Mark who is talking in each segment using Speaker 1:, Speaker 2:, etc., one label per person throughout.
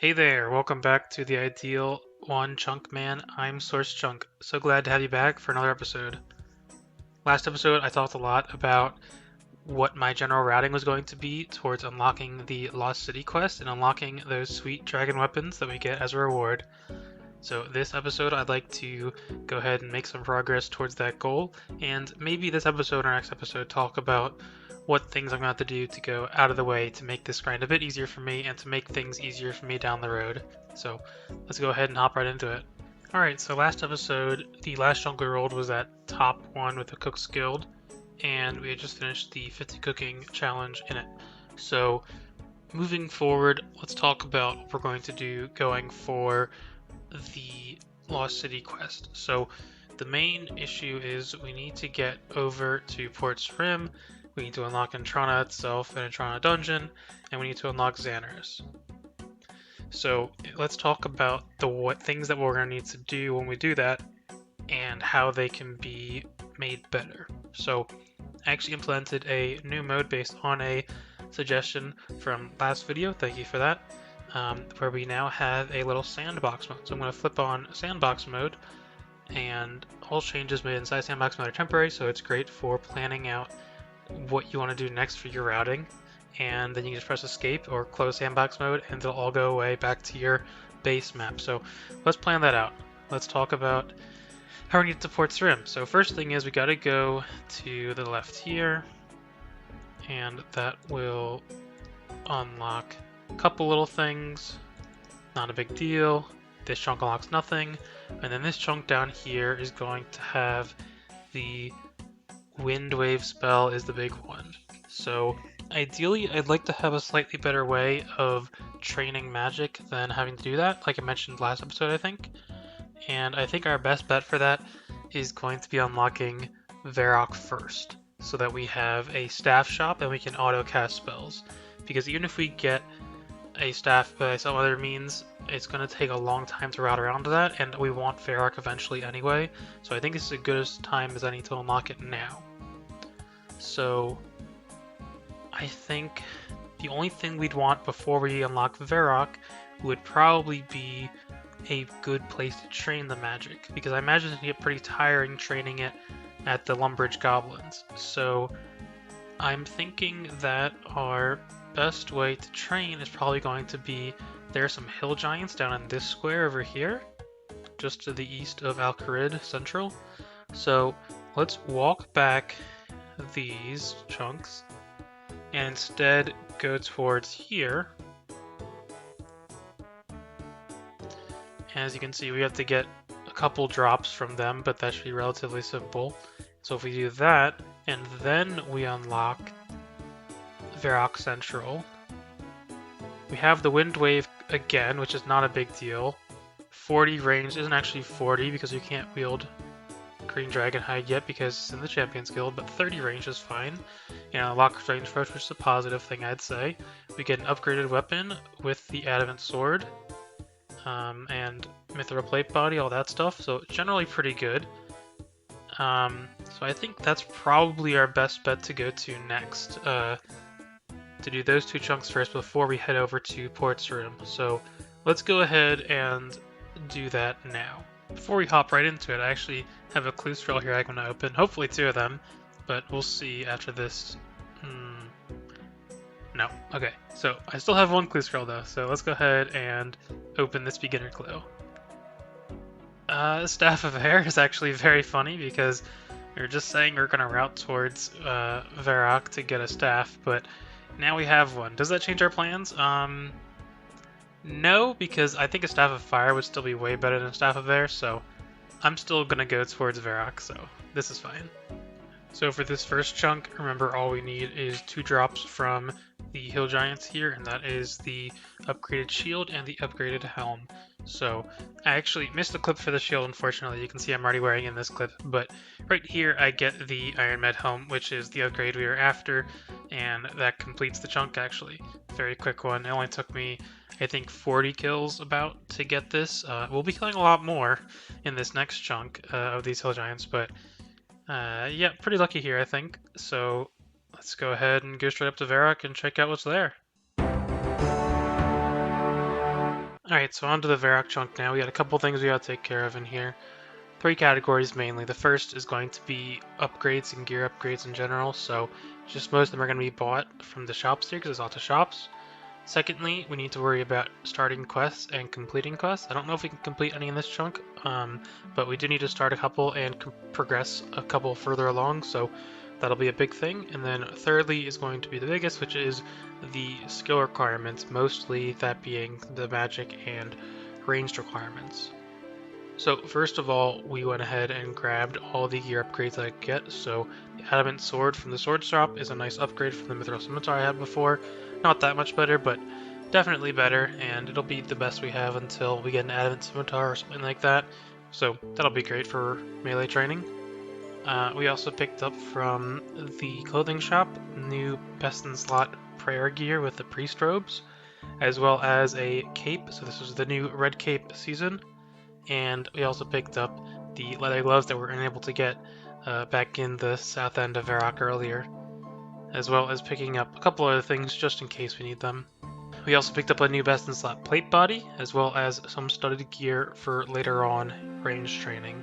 Speaker 1: Hey there, welcome back to the Ideal OneChunkMan. I'm Source Chunk. So glad to have you back for another episode. Last episode, I talked a lot about what my general routing was going to be towards unlocking the Lost City quest and unlocking those sweet dragon weapons that we get as a reward. So this episode, I'd like to go ahead and make some progress towards that goal, and maybe this episode or next episode talk about what things I'm going to have to do to go out of the way to make this grind a bit easier for me and to make things easier for me down the road. So let's go ahead and hop right into it. Alright, so last episode, the last chunk we rolled was that top one with the Cook's Guild, and we had just finished the 50 cooking challenge in it. So moving forward, let's talk about what we're going to do going for the Lost City quest. So the main issue is we need to get over to Port's Rim, we need to unlock Entrana itself and Entrana Dungeon, and we need to unlock Xanaris. So let's talk about what things that we're going to need to do when we do that and how they can be made better. So I actually implemented a new mode based on a suggestion from last video, thank you for that, where we now have a little sandbox mode. So I'm going to flip on sandbox mode, and all changes made inside sandbox mode are temporary, so it's great for planning out what you want to do next for your routing. And then you can just press escape or close sandbox mode and they'll all go away back to your base map. So let's plan that out. Let's talk about how we need to Port's Rim. So first thing is we got to go to the left here, and that will unlock a couple little things, not a big deal. This chunk unlocks nothing, and then this chunk down here is going to have the Wind Wave spell is the big one. So ideally I'd like to have a slightly better way of training magic than having to do that, like I mentioned last episode I think. And I think our best bet for that is going to be unlocking Varrock first, so that we have a staff shop and we can auto cast spells. Because even if we get a staff by some other means, it's going to take a long time to route around to that, and we want Varrock eventually anyway, so I think it's as good a time as any to unlock it now. So I think the only thing we'd want before we unlock Varrock would probably be a good place to train the magic, because I imagine it'd get pretty tiring training it at the Lumbridge Goblins. So I'm thinking that our best way to train is probably going to be, there are some hill giants down in this square over here, just to the east of Al-Kharid Central. So let's walk back these chunks and instead go towards here. As you can see, we have to get a couple drops from them, but that should be relatively simple. So if we do that, and then we unlock Varrock Central, we have the Wind Wave again, which is not a big deal. 40 range isn't actually 40 because you can't wield Green Dragon Hide yet because it's in the Champions Guild, but 30 range is fine. You know, lock range first, which is a positive thing I'd say. We get an upgraded weapon with the Adamant Sword, and Mithril Plate Body, all that stuff, so generally pretty good. So I think that's probably our best bet to go to next, to do those two chunks first before we head over to Port's Rim. So let's go ahead and do that now. Before we hop right into it, I actually have a clue scroll here I'm going to open, hopefully two of them, but we'll see after this. No, okay, so I still have one clue scroll though, so let's go ahead and open this beginner clue. Staff of Air is actually very funny because we were just saying we're going to route towards Varrock to get a staff, but now we have one. Does that change our plans? No, because I think a Staff of Fire would still be way better than a Staff of Air, so I'm still going to go towards Varrock, so this is fine. So for this first chunk, remember all we need is 2 drops from the Hill Giants here, and that is the upgraded shield and the upgraded helm. So I actually missed the clip for the shield, unfortunately. You can see I'm already wearing in this clip, but right here I get the Iron Med helm, which is the upgrade we were after, and that completes the chunk actually. Very quick one. It only took me, I think, 40 kills about to get this. We'll be killing a lot more in this next chunk of these Hill Giants, but yeah, pretty lucky here, I think. So let's go ahead and go straight up to Varrock and check out what's there. Alright, so on to the Varrock chunk now. We got a couple things we gotta take care of in here. Three categories mainly. The first is going to be upgrades and gear upgrades in general, so just most of them are going to be bought from the shops here because there's lots of shops. Secondly, we need to worry about starting quests and completing quests. I don't know if we can complete any in this chunk, but we do need to start a couple and progress a couple further along, so that'll be a big thing. And then thirdly is going to be the biggest, which is the skill requirements, mostly that being the magic and ranged requirements. So first of all, we went ahead and grabbed all the gear upgrades I could get. So the Adamant Sword from the Sword Shop is a nice upgrade from the Mithril Scimitar I had before. Not that much better, but definitely better, and it'll be the best we have until we get an Adamant Scimitar or something like that. So that'll be great for melee training. We also picked up from the clothing shop new Best in Slot prayer gear with the priest robes, as well as a cape. So this was the new red cape season. And we also picked up the leather gloves that we were unable to get back in the south end of Varrock earlier, as well as picking up a couple other things just in case we need them. We also picked up a new Best in Slot plate body, as well as some studded gear for later on range training.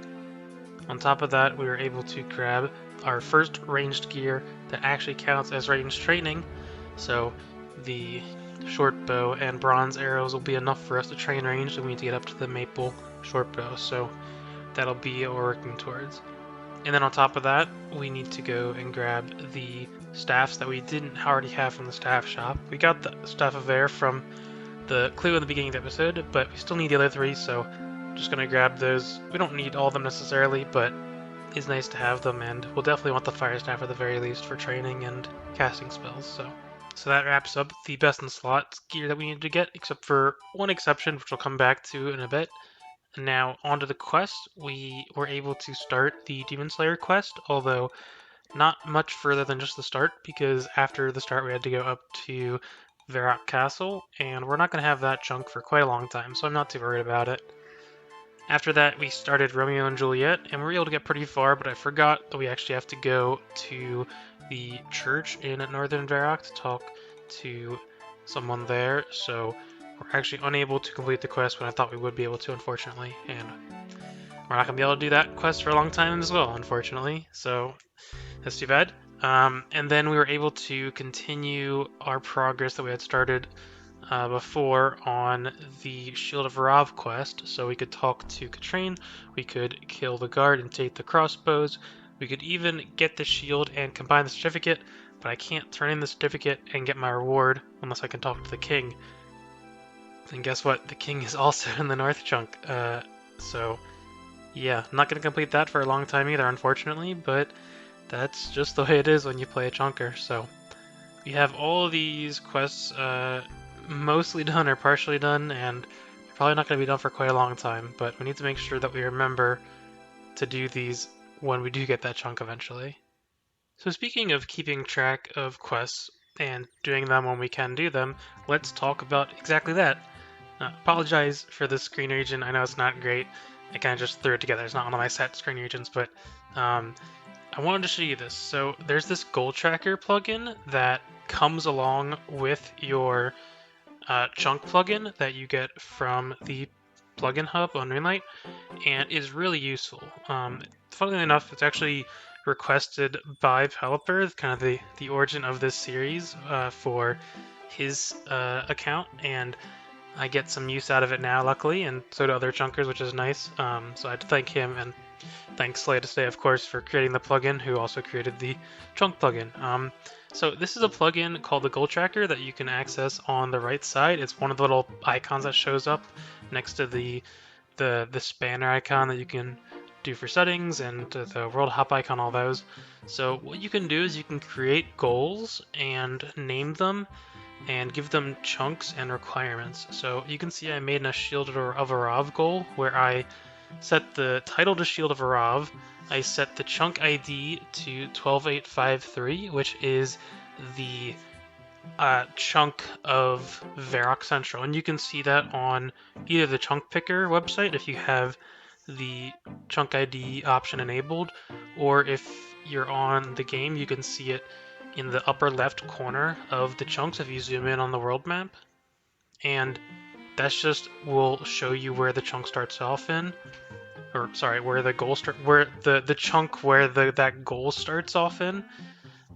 Speaker 1: On top of that, we were able to grab our first ranged gear that actually counts as ranged training, so the short bow and bronze arrows will be enough for us to train range, and we need to get up to the maple short bow, so that'll be what we're working towards. And then on top of that, we need to go and grab the staffs that we didn't already have from the staff shop. We got the Staff of Air from the clue in the beginning of the episode, but we still need the other three, so I'm just gonna grab those. We don't need all of them necessarily, but it's nice to have them, and we'll definitely want the Fire Staff at the very least for training and casting spells, So that wraps up the Best in Slot gear that we needed to get, except for one exception, which we'll come back to in a bit. Now, onto the quest. We were able to start the Demon Slayer quest, although not much further than just the start, because after the start we had to go up to Varrock Castle, and we're not going to have that chunk for quite a long time, so I'm not too worried about it. After that, we started Romeo and Juliet, and we were able to get pretty far, but I forgot that we actually have to go to the church in Northern Varrock to talk to someone there, so we're actually unable to complete the quest when I thought we would be able to, unfortunately, and we're not going to be able to do that quest for a long time as well, unfortunately, so that's too bad. And then we were able to continue our progress that we had started before on the Shield of Rav quest, so we could talk to Katrine, we could kill the guard and take the crossbows, we could even get the shield and combine the certificate, but I can't turn in the certificate and get my reward unless I can talk to the king. And guess what? The king is also in the north chunk, so yeah, I'm not going to complete that for a long time either, unfortunately, but that's just the way it is when you play a chunker, so we have all of these quests mostly done or partially done, and they're probably not going to be done for quite a long time, but we need to make sure that we remember to do these when we do get that chunk eventually. So speaking of keeping track of quests and doing them when we can do them, let's talk about exactly that. Apologize for the screen region, I know it's not great. I kind of just threw it together, it's not one of my set screen regions, but I wanted to show you this. So there's this goal tracker plugin that comes along with your chunk plugin that you get from the plugin hub on Moonlight, and is really useful. Funnily enough, it's actually requested by Pelipper, kind of the origin of this series, for his account, and I get some use out of it now, luckily, and so do other chunkers, which is nice. So I had to thank him, and thanks Slay to Stay, of course, for creating the plugin, who also created the chunk plugin. So this is a plugin called the Goal Tracker that you can access on the right side. It's one of the little icons that shows up next to the spanner icon that you can do for settings, and the world hop icon, all those. So what you can do is you can create goals and name them and give them chunks and requirements. So you can see I made a Shield of Arav goal where I set the title to Shield of Arav, I set the chunk ID to 12853, which is the chunk of Varrock Central, and you can see that on either the chunk picker website if you have the chunk ID option enabled, or if you're on the game you can see it in the upper left corner of the chunks if you zoom in on the world map. And That's just will show you where the chunk starts off in, or sorry, where the goal where the chunk where that goal starts off in.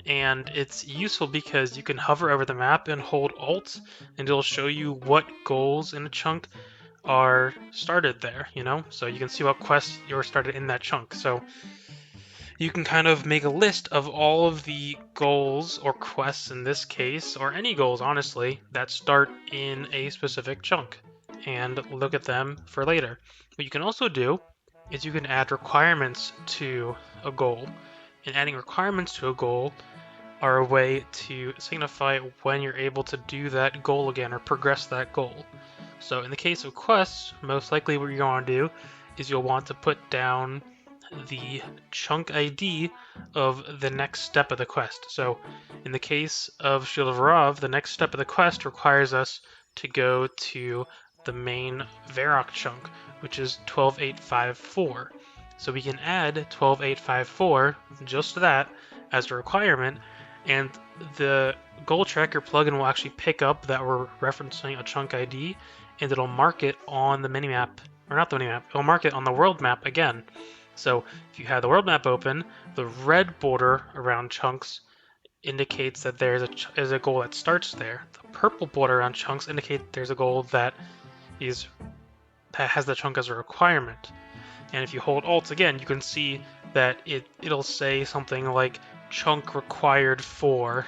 Speaker 1: And it's useful because you can hover over the map and hold Alt, and it'll show you what goals in a chunk are started there, you know? So you can see what quests you're started in that chunk. So you can kind of make a list of all of the goals or quests in this case, or any goals honestly, that start in a specific chunk, and look at them for later. What you can also do is you can add requirements to a goal, and adding requirements to a goal are a way to signify when you're able to do that goal again or progress that goal. So in the case of quests, most likely what you're going to do is you'll want to put down the chunk ID of the next step of the quest. So in the case of Shield of Rav, the next step of the quest requires us to go to the main Varrock chunk, which is 12854. So we can add 12854, just that, as a requirement, and the goal tracker plugin will actually pick up that we're referencing a chunk ID, and it'll mark it on the minimap, or not the minimap, it'll mark it on the world map again. So if you have the world map open, the red border around chunks indicates that there's a goal that starts there. The purple border around chunks indicate there's a goal that has the chunk as a requirement. And if you hold Alt again, you can see that it'll say something like chunk required for,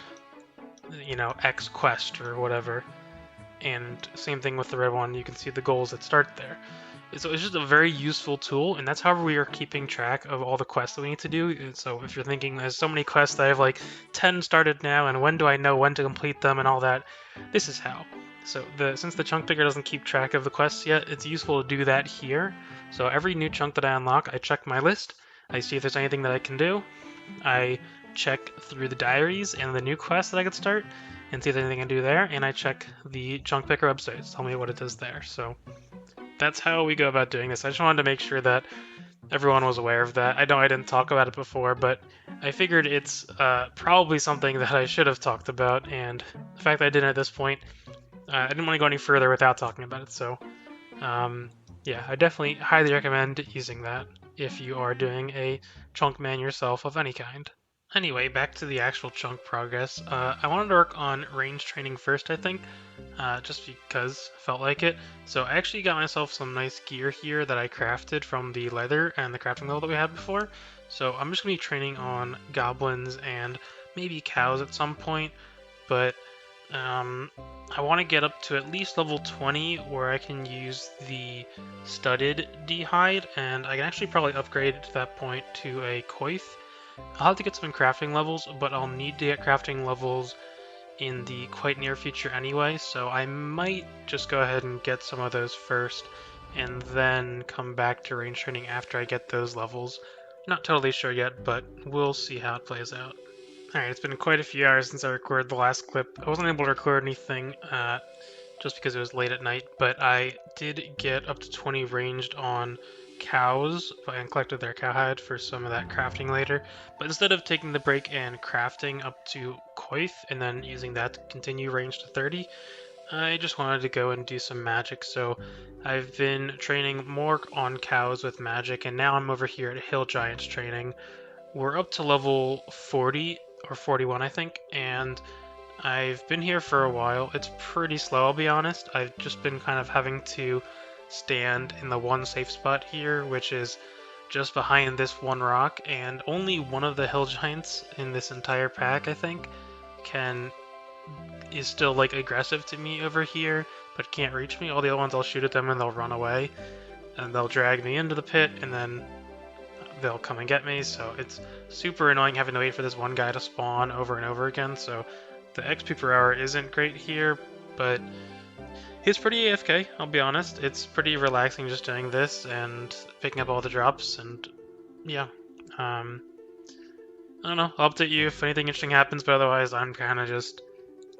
Speaker 1: you know, X quest or whatever. And same thing with the red one, you can see the goals that start there. So it's just a very useful tool, and that's how we are keeping track of all the quests that we need to do. And so if you're thinking there's so many quests that I have like 10 started now, and when do I know when to complete them and all that, this is how. So since the chunk picker doesn't keep track of the quests yet, it's useful to do that here. So every new chunk that I unlock, I check my list, I see if there's anything that I can do, I check through the diaries and the new quests that I could start, and see if there's anything I can do there, and I check the chunk picker websites, tell me what it does there. So that's how we go about doing this. I just wanted to make sure that everyone was aware of that. I know I didn't talk about it before, but I figured it's probably something that I should have talked about, and the fact that I didn't at this point, I didn't want to go any further without talking about it. So yeah, I definitely highly recommend using that if you are doing a chunk man yourself of any kind. Anyway, back to the actual chunk progress. I wanted to work on range training first, I think, just because I felt like it. So I actually got myself some nice gear here that I crafted from the leather and the crafting level that we had before. So I'm just going to be training on goblins and maybe cows at some point, but I want to get up to at least level 20 where I can use the studded d'hide, and I can actually probably upgrade it to that point to a coif. I'll have to get some crafting levels, but I'll need to get crafting levels in the quite near future anyway, so I might just go ahead and get some of those first, and then come back to range training after I get those levels. Not totally sure yet, but we'll see how it plays out. Alright, it's been quite a few hours since I recorded the last clip. I wasn't able to record anything just because it was late at night, but I did get up to 20 ranged on cows and collected their cowhide for some of that crafting later. But instead of taking the break and crafting up to coif and then using that to continue range to 30, I just wanted to go and do some magic. So I've been training more on cows with magic, and now I'm over here at Hill Giants training. We're up to level 40 or 41, I think, and I've been here for a while. It's pretty slow, I'll be honest. I've just been kind of having to stand in the one safe spot here, which is just behind this one rock, and only one of the hill giants in this entire pack, I think, is still like aggressive to me over here, but can't reach me. All the other ones, I'll shoot at them and they'll run away, and they'll drag me into the pit, and then they'll come and get me. So it's super annoying having to wait for this one guy to spawn over and over again. So the XP per hour isn't great here, but he's pretty AFK, I'll be honest. It's pretty relaxing just doing this and picking up all the drops, and yeah. I don't know, I'll update you if anything interesting happens, but otherwise I'm kind of just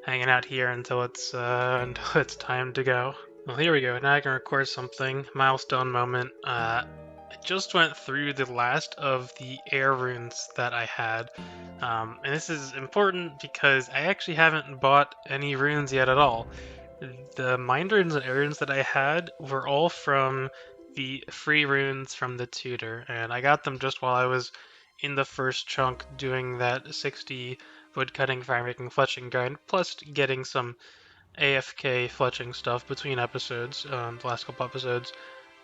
Speaker 1: hanging out here until it's time to go. Well, here we go. Now I can record something. Milestone moment. I just went through the last of the air runes that I had, and this is important because I actually haven't bought any runes yet at all. The mind runes and air runes that I had were all from the free runes from the tutor, and I got them just while I was in the first chunk doing that 60 woodcutting, fire making, fletching grind, plus getting some AFK fletching stuff between episodes, the last couple episodes.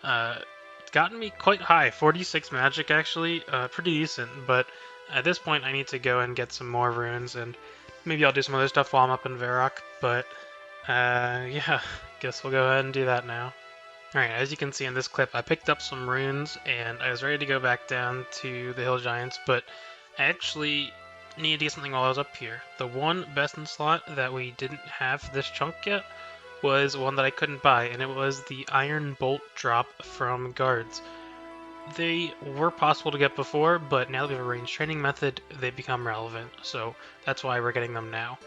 Speaker 1: It's gotten me quite high, 46 magic actually, pretty decent, but at this point I need to go and get some more runes, and maybe I'll do some other stuff while I'm up in Varrock, but yeah, guess we'll go ahead and do that now. Alright, as you can see in this clip, I picked up some runes, and I was ready to go back down to the Hill Giants, but I actually needed to get something while I was up here. The one best in slot that we didn't have this chunk yet was one that I couldn't buy, and it was the Iron Bolt drop from guards. They were possible to get before, but now that we have a range training method, they become relevant, so that's why we're getting them now.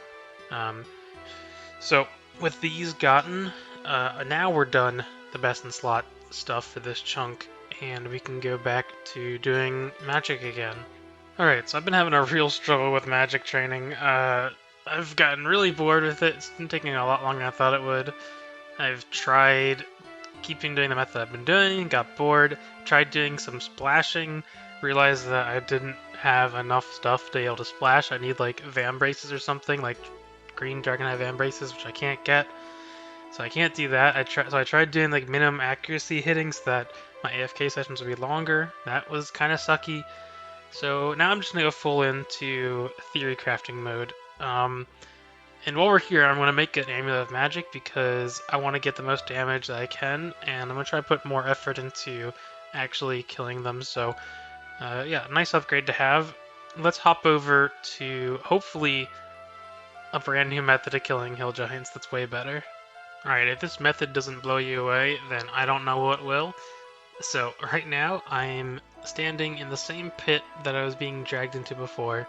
Speaker 1: So with these gotten, now we're done the best in slot stuff for this chunk, and we can go back to doing magic again. Alright, so I've been having a real struggle with magic training. I've gotten really bored with it. It's been taking a lot longer than I thought it would. I've tried keeping doing the method I've been doing, got bored, tried doing some splashing, realized that I didn't have enough stuff to be able to splash. I need like Vam Braces or something, like green Dragonite Van Braces, which I can't get. So I can't do that. I tried doing like minimum accuracy hitting so that my AFK sessions would be longer. That was kind of sucky. So now I'm just going to go full into theory crafting mode. And while we're here, I'm going to make an Amulet of Magic because I want to get the most damage that I can, and I'm going to try to put more effort into actually killing them. So yeah, nice upgrade to have. Let's hop over to hopefully a brand new method of killing hill giants that's way better. Alright, if this method doesn't blow you away, then I don't know what will. So right now I'm standing in the same pit that I was being dragged into before,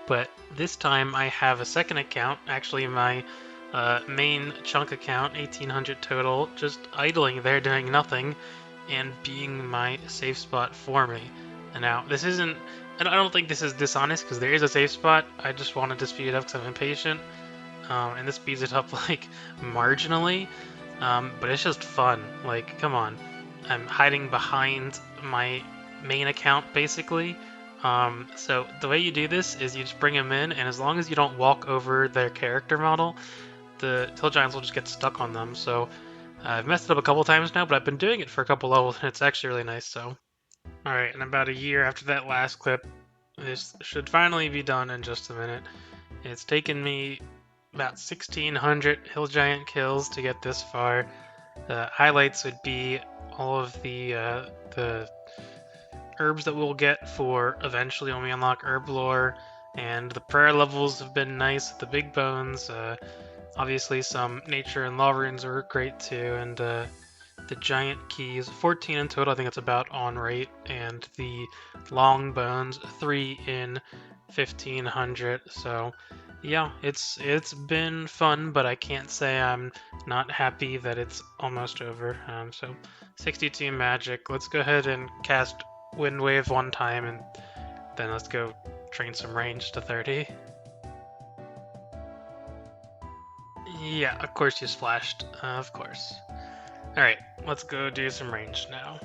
Speaker 1: but this time I have a second account, actually my main chunk account, 1800 total, just idling there doing nothing and being my safe spot for me. And now this isn't, I don't think this is dishonest because there is a safe spot. I just wanted to speed it up because I'm impatient, and this speeds it up like marginally, but it's just fun. Like, come on, I'm hiding behind my main account basically. So the way you do this is you just bring them in, and as long as you don't walk over their character model, the hill giants will just get stuck on them. So I've messed it up a couple times now, but I've been doing it for a couple levels, and it's actually really nice. So. Alright, and about a year after that last clip, this should finally be done in just a minute. It's taken me about 1600 hill giant kills to get this far. The highlights would be all of the herbs that we'll get for eventually when we unlock herb lore, and the prayer levels have been nice with the big bones. Obviously some nature and law runes are great too, and the giant keys, 14 in total, I think it's about on rate, and the long bones, 3 in 1500. So yeah, it's been fun, but I can't say I'm not happy that it's almost over. So 62 magic. Let's go ahead and cast Wind Wave one time, and then let's go train some range to 30. Yeah, of course you splashed. Of course. Alright, let's go do some ranged now.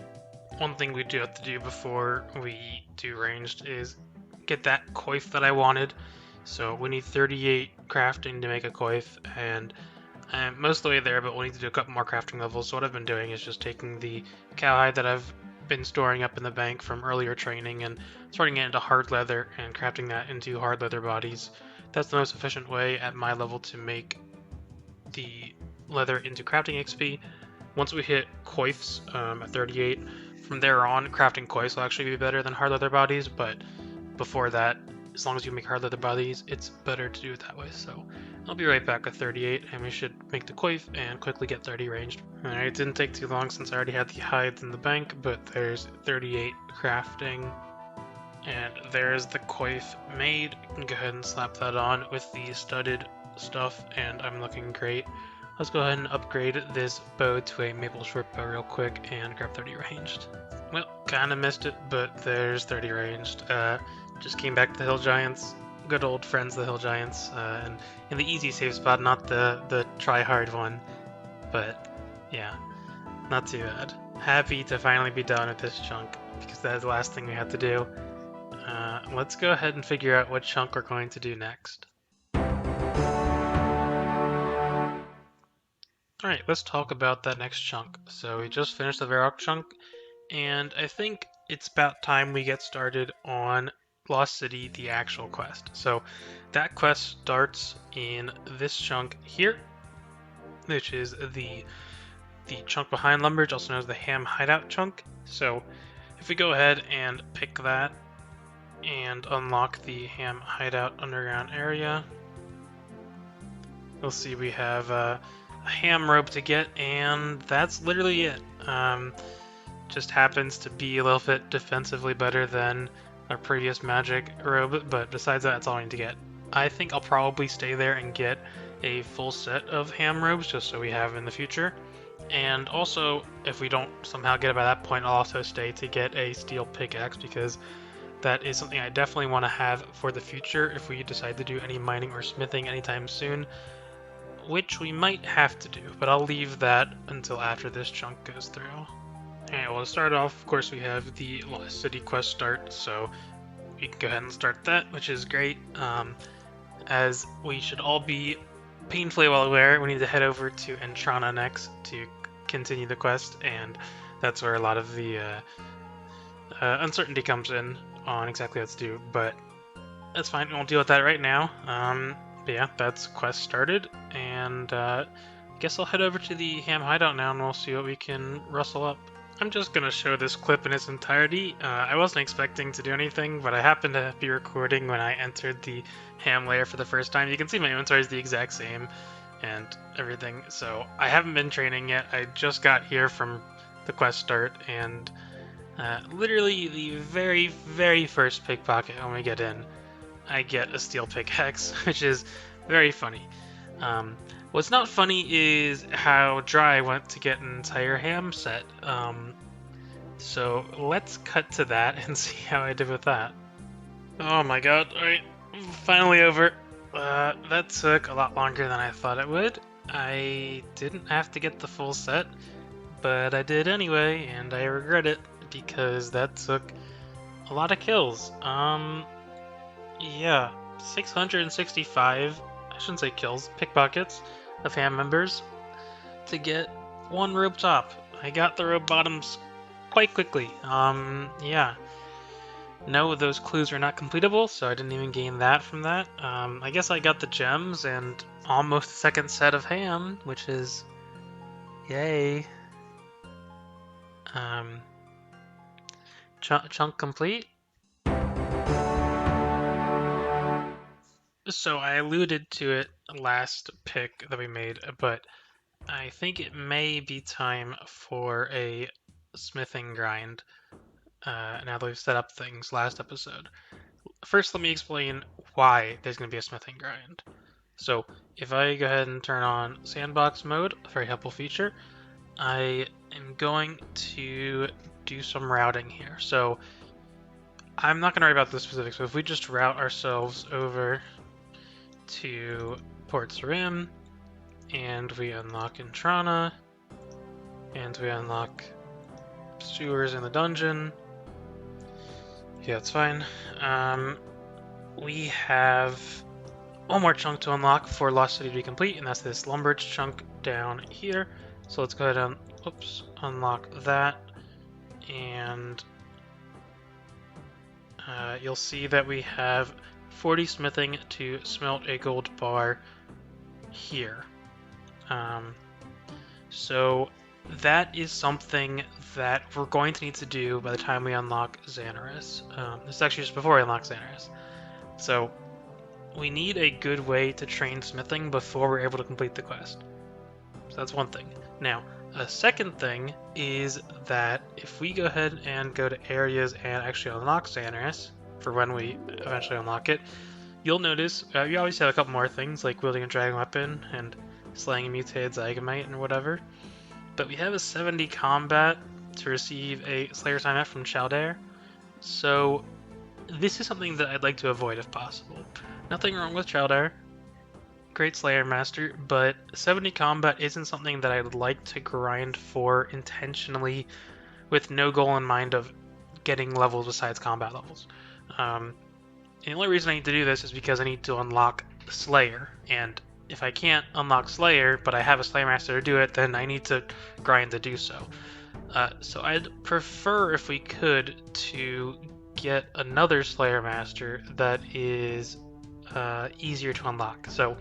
Speaker 1: One thing we do have to do before we do ranged is get that coif that I wanted. So we need 38 crafting to make a coif, and I'm most of the way there, but we'll need to do a couple more crafting levels. So what I've been doing is just taking the cowhide that I've been storing up in the bank from earlier training and turning it into hard leather and crafting that into hard leather bodies. That's the most efficient way at my level to make the leather into crafting XP. Once we hit coifs at 38, from there on, crafting coifs will actually be better than hard leather bodies, but before that, as long as you make hard leather bodies, it's better to do it that way. So I'll be right back with 38, and we should make the coif and quickly get 30 ranged. Alright, it didn't take too long since I already had the hides in the bank, but there's 38 crafting, and there's the coif made. You can go ahead and slap that on with the studded stuff, and I'm looking great. Let's go ahead and upgrade this bow to a maple short bow real quick and grab 30 ranged. Well, kinda missed it, but there's 30 ranged. Just came back to the hill giants. Good old friends, the hill giants, and in the easy save spot, not the try hard one. But yeah, not too bad. Happy to finally be done with this chunk, because that is the last thing we have to do. Let's go ahead and figure out what chunk we're going to do next. Alright, let's talk about that next chunk. So we just finished the Varrock chunk, and I think it's about time we get started on Lost City, the actual quest. So that quest starts in this chunk here, which is the chunk behind Lumbridge, also known as the Ham Hideout chunk. So if we go ahead and pick that and unlock the Ham Hideout underground area, you'll see we have a ham rope to get, and that's literally it. Just happens to be a little bit defensively better than our previous magic robe, but besides that, that's all I need to get. I think I'll probably stay there and get a full set of ham robes just so we have in the future. And also, if we don't somehow get it by that point, I'll also stay to get a steel pickaxe, because that is something I definitely want to have for the future if we decide to do any mining or smithing anytime soon, which we might have to do, but I'll leave that until after this chunk goes through. Alright, well, to start off, of course, we have the Lost City quest start, so we can go ahead and start that, which is great. As we should all be painfully well aware, we need to head over to Entrana next to continue the quest, and that's where a lot of the uncertainty comes in on exactly what to do, but that's fine, we won't deal with that right now. But yeah, that's quest started, and I guess I'll head over to the Ham Hideout now and we'll see what we can rustle up. I'm just going to show this clip in its entirety. I wasn't expecting to do anything, but I happened to be recording when I entered the ham layer for the first time. You can see my inventory is the exact same and everything, so I haven't been training yet. I just got here from the quest start, and literally the very, very first pickpocket when we get in, I get a steel pickaxe, which is very funny. What's not funny is how dry I went to get an entire ham set. So let's cut to that and see how I did with that. Oh my god, alright, finally over. That took a lot longer than I thought it would. I didn't have to get the full set, but I did anyway, and I regret it because that took a lot of kills. Yeah, 665, I shouldn't say kills, pickpockets of ham members to get one rope top. I got the rope bottoms quite quickly. Yeah. No, those clues are not completable, so I didn't even gain that from that. I guess I got the gems and almost a second set of ham, which is yay. Chunk complete. So I alluded to it last pick that we made, but I think it may be time for a smithing grind now that we've set up things last episode. First, let me explain why there's going to be a smithing grind. So if I go ahead and turn on sandbox mode, a very helpful feature, I am going to do some routing here. So I'm not going to worry about the specifics, but if we just route ourselves over to Port Sarim, and we unlock Entrana, and we unlock sewers in the dungeon. Yeah, that's fine. We have one more chunk to unlock for Lost City to be complete, and that's this Lumbridge chunk down here. So let's go ahead and unlock that, and you'll see that we have 40 smithing to smelt a gold bar here. So that is something that we're going to need to do by the time we unlock Xanaris. This is actually just before we unlock Xanaris. So we need a good way to train smithing before we're able to complete the quest. So that's one thing. Now, a second thing is that if we go ahead and go to areas and actually unlock Xanaris, for when we eventually unlock it, you'll notice you always have a couple more things like wielding a dragon weapon and slaying a mutated Zygamite and whatever. But we have a 70 combat to receive a Slayer's IMF from Chaldare. So this is something that I'd like to avoid if possible. Nothing wrong with Chaldare, great Slayer Master, but 70 combat isn't something that I would like to grind for intentionally with no goal in mind of getting levels besides combat levels. And the only reason I need to do this is because I need to unlock Slayer, and if I can't unlock Slayer, but I have a Slayer Master to do it, then I need to grind to do so. So I'd prefer, if we could, to get another Slayer Master that is easier to unlock. So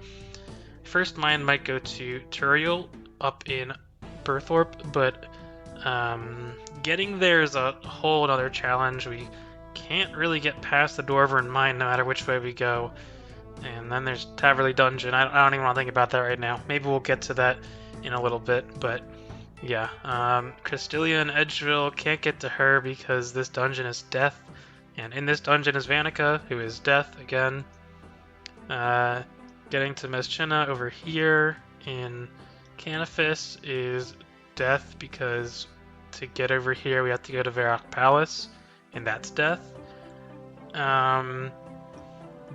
Speaker 1: first mine might go to Turiel up in Berthorpe, but getting there is a whole other challenge. We can't really get past the Dwarven mine no matter which way we go. And then there's Taverley Dungeon. I don't even want to think about that right now. Maybe we'll get to that in a little bit, but yeah. Cristelia and Edgeville, can't get to her because this dungeon is death. And in this dungeon is Vanica, who is death again. Getting to Meschina over here in Canifis is death because to get over here we have to go to Varrock Palace, and that's death.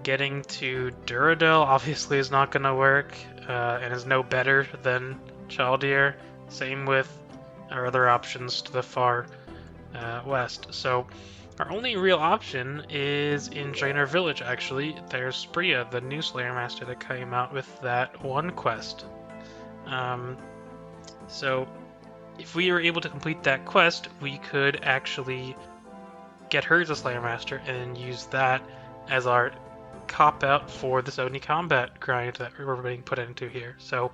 Speaker 1: Getting to Duradel obviously is not going to work, and is no better than Chaldir. Same with our other options to the far west. So our only real option is in Draenor Village, actually. There's Spria, the new Slayer Master that came out with that one quest. So if we were able to complete that quest, we could actually get her as a Slayer Master and use that as our cop-out for this only combat grind that we're being put into here. So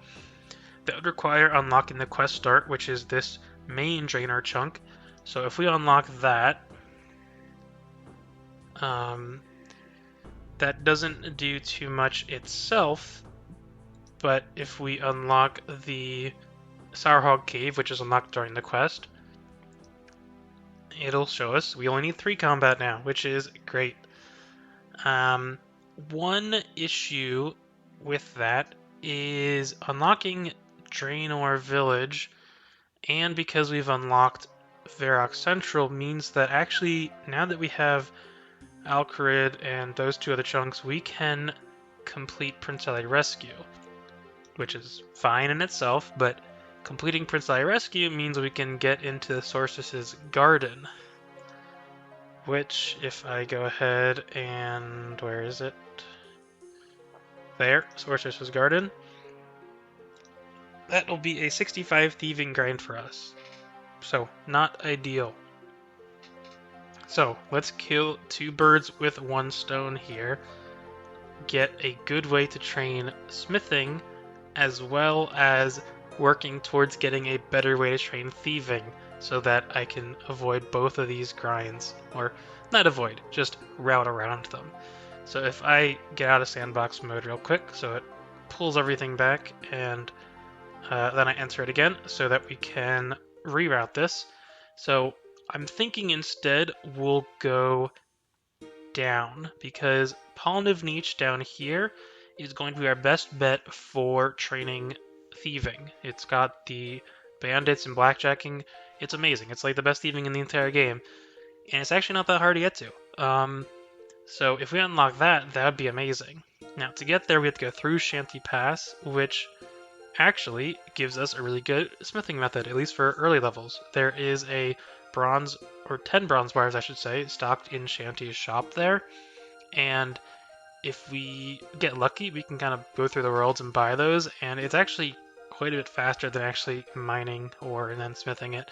Speaker 1: that would require unlocking the quest start, which is this main Draenor chunk. So if we unlock that, that doesn't do too much itself, but if we unlock the Sourhog Cave, which is unlocked during the quest, it'll show us we only need 3 combat now, which is great. One issue with that is unlocking Draenor Village, and because we've unlocked Varrock Central, means that actually now that we have Alcarid and those 2 other chunks, we can complete Prince Ali Rescue, which is fine in itself, but completing Prince Ali Rescue means we can get into the Sorceress's Garden, which, if I go ahead and... where is it? There, Sorceress's Garden. That'll be a 65 thieving grind for us. So, not ideal. So, let's kill 2 birds with 1 stone here. Get a good way to train smithing, as well as working towards getting a better way to train thieving, so that I can avoid both of these grinds. Or, not avoid, just route around them. So if I get out of sandbox mode real quick, so it pulls everything back, and then I enter it again, so that we can reroute this. So I'm thinking instead we'll go down, because Polniv Niche down here is going to be our best bet for training thieving. It's got the bandits and blackjacking. It's amazing. It's like the best thieving in the entire game, and it's actually not that hard to get to. So if we unlock that, that would be amazing. Now to get there we have to go through Shanty Pass, which actually gives us a really good smithing method, at least for early levels. There is a bronze, or 10 bronze bars I should say, stocked in Shanty's shop there, and if we get lucky we can kind of go through the worlds and buy those, and it's actually quite a bit faster than actually mining ore and then smithing it.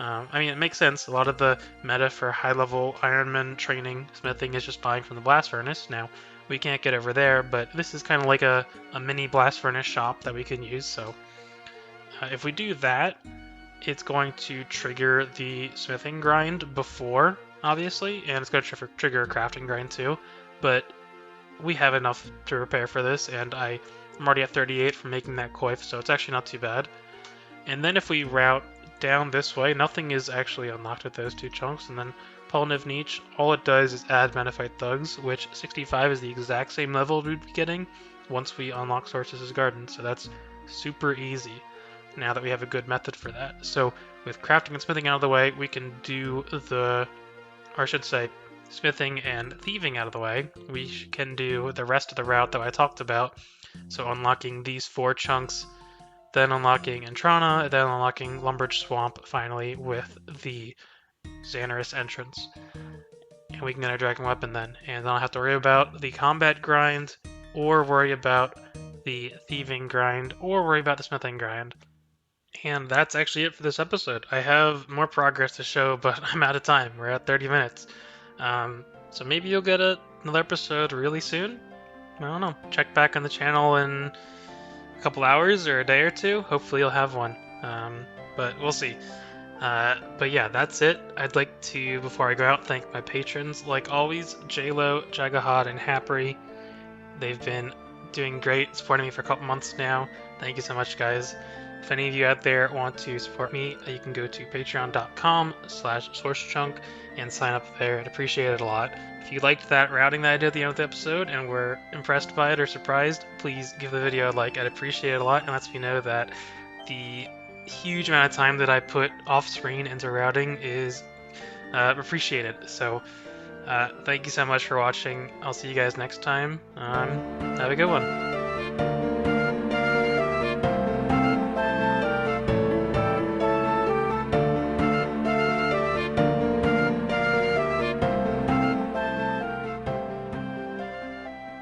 Speaker 1: I mean, it makes sense. A lot of the meta for high-level Ironman training smithing is just buying from the blast furnace. Now, we can't get over there, but this is kind of like a mini blast furnace shop that we can use. So if we do that, it's going to trigger the smithing grind before, obviously, and it's going to trigger a crafting grind too. But we have enough to prepare for this, and I'm already at 38 from making that coif, so it's actually not too bad. And then if we route down this way, nothing is actually unlocked with those 2 chunks, and then Polniv Niche, all it does is add Menophyte Thugs, which 65 is the exact same level we'd be getting once we unlock Sorceress's Garden, so that's super easy now that we have a good method for that. So with crafting and smithing out of the way, we can do or I should say, smithing and thieving out of the way, we can do the rest of the route that I talked about, So unlocking these 4 chunks, then unlocking Entrana, then unlocking Lumbridge Swamp finally with the Xanaris entrance. And we can get our Dragon Weapon then, and then I'll have to worry about the combat grind, or worry about the thieving grind, or worry about the smithing grind. And that's actually it for this episode. I have more progress to show, but I'm out of time. We're at 30 minutes. So maybe you'll get another episode really soon. I don't know. Check back on the channel in a couple hours or a day or two. Hopefully you'll have one. But we'll see. But yeah, that's it. I'd like to, before I go out, thank my patrons. Like always, JLo, Jagahad, and Hapri. They've been doing great, supporting me for a couple months now. Thank you so much, guys. If any of you out there want to support me, you can go to patreon.com/sourcechunk and sign up there. I'd appreciate it a lot. If you liked that routing that I did at the end of the episode and were impressed by it or surprised, please give the video a like. I'd appreciate it a lot, and lets me know that the huge amount of time that I put off screen into routing is appreciated. So thank you so much for watching. I'll see you guys next time. Have a good one.